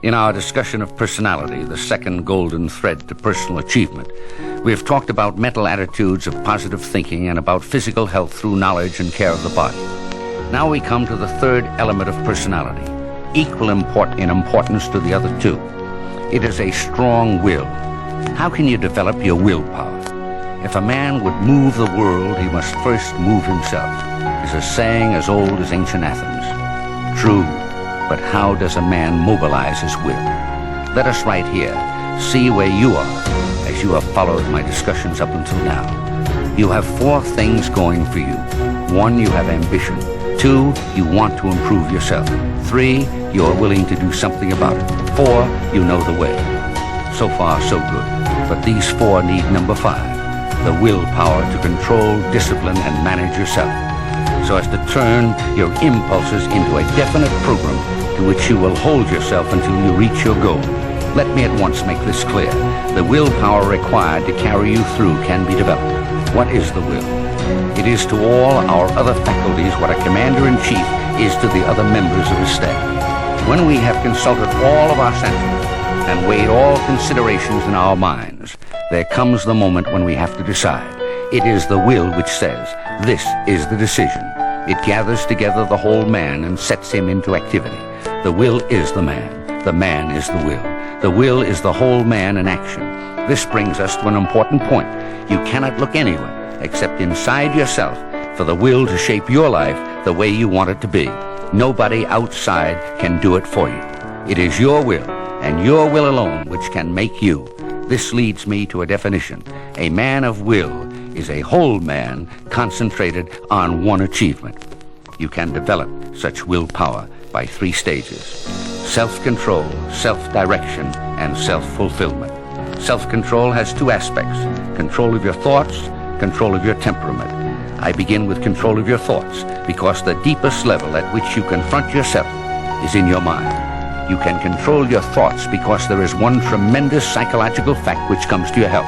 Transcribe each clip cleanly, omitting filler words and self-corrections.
In our discussion of personality, the second golden thread to personal achievement, we have talked about mental attitudes of positive thinking and about physical health through knowledge and care of the body. Now we come to the third element of personality, equal in importance to the other two. It is a strong will. How can you develop your willpower? If a man would move the world, he must first move himself. Is a saying as old as ancient Athens. True. But how does a man mobilize his will? Let us right here see where you are as you have followed my discussions up until now. You have four things going for you. 1, you have ambition. 2, you want to improve yourself. 3, you are willing to do something about it. 4, you know the way. So far, so good. But these 4 need number 5, the willpower to control, discipline, and manage yourself, so as to turn your impulses into a definite program to which you will hold yourself until you reach your goal. Let me at once make this clear. The willpower required to carry you through can be developed. What is the will? It is to all our other faculties what a commander-in-chief is to the other members of his staff. When we have consulted all of our senses and weighed all considerations in our minds, there comes the moment when we have to decide. It is the will which says, this is the decision. It gathers together the whole man and sets him into activity. The will is the man. The man is the will. The will is the whole man in action. This brings us to an important point. You cannot look anywhere except inside yourself for the will to shape your life the way you want it to be. Nobody outside can do it for you. It is your will, and your will alone, which can make you. This leads me to a definition. A man of will is a whole man concentrated on one achievement. You can develop such willpower by 3 stages: self-control, self-direction, and self-fulfillment. Self-control has 2 aspects: control of your thoughts, control of your temperament. I begin with control of your thoughts because the deepest level at which you confront yourself is in your mind. You can control your thoughts because there is one tremendous psychological fact which comes to your help.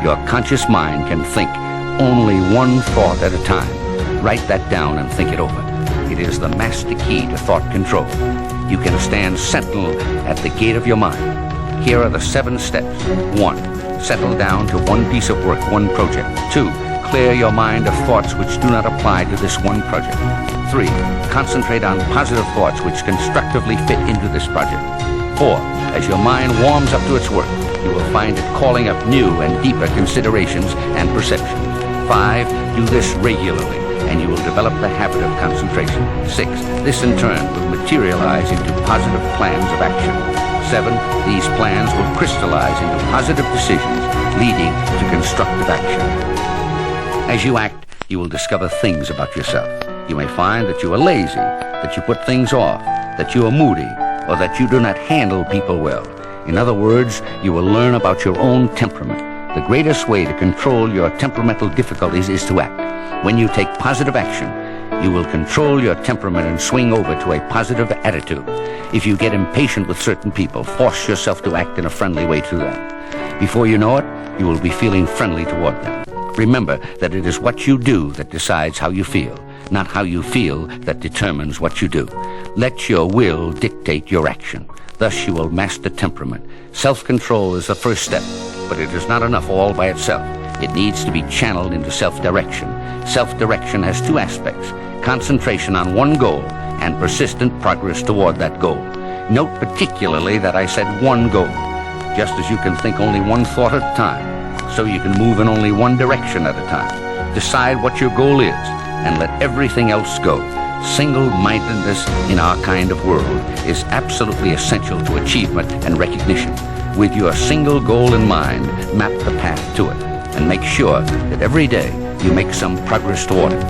Your conscious mind can think only one thought at a time. Write that down and think it over. It is the master key to thought control. You can stand sentinel at the gate of your mind. Here are the 7 steps. 1, settle down to one piece of work, one project. 2, clear your mind of thoughts which do not apply to this one project. 3, concentrate on positive thoughts which constructively fit into this project. 4, as your mind warms up to its work, you will find it calling up new and deeper considerations and perceptions. 5, do this regularly, and you will develop the habit of concentration. 6, this in turn will materialize into positive plans of action. 7, these plans will crystallize into positive decisions, leading to constructive action. As you act, you will discover things about yourself. You may find that you are lazy, that you put things off, that you are moody, or that you do not handle people well. In other words, you will learn about your own temperament. The greatest way to control your temperamental difficulties is to act. When you take positive action, you will control your temperament and swing over to a positive attitude. If you get impatient with certain people, force yourself to act in a friendly way to them. Before you know it, you will be feeling friendly toward them. Remember that it is what you do that decides how you feel, not how you feel that determines what you do. Let your will dictate your action. Thus you will master temperament. Self-control is the first step, but it is not enough all by itself. It needs to be channeled into self-direction. Self-direction has 2 aspects: concentration on one goal and persistent progress toward that goal. Note particularly that I said one goal. Just as you can think only one thought at a time, so you can move in only one direction at a time. Decide what your goal is and let everything else go. Single-mindedness in our kind of world is absolutely essential to achievement and recognition. With your single goal in mind, map the path to it and make sure that every day you make some progress toward it.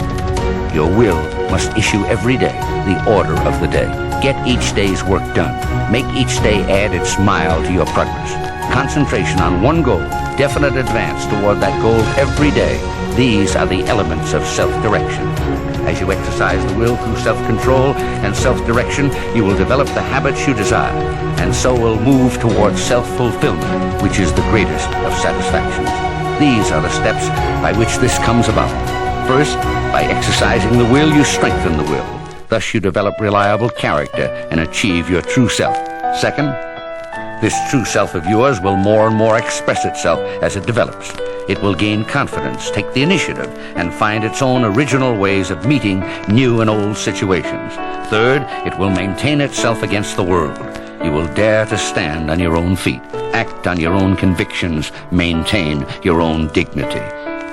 Your will must issue every day the order of the day. Get each day's work done. Make each day add its mile to your progress. Concentration on one goal, definite advance toward that goal every day. These are the elements of self-direction. As you exercise the will through self-control and self-direction, you will develop the habits you desire, and so will move towards self-fulfillment, which is the greatest of satisfactions. These are the steps by which this comes about. First, by exercising the will, you strengthen the will. Thus you develop reliable character and achieve your true self. Second, this true self of yours will more and more express itself as it develops. It will gain confidence, take the initiative, and find its own original ways of meeting new and old situations. Third, it will maintain itself against the world. You will dare to stand on your own feet, act on your own convictions, maintain your own dignity.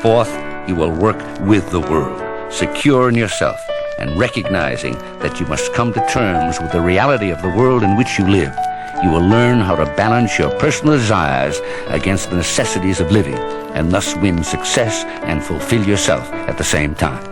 Fourth, you will work with the world, secure in yourself, and recognizing that you must come to terms with the reality of the world in which you live. You will learn how to balance your personal desires against the necessities of living, and thus win success and fulfill yourself at the same time.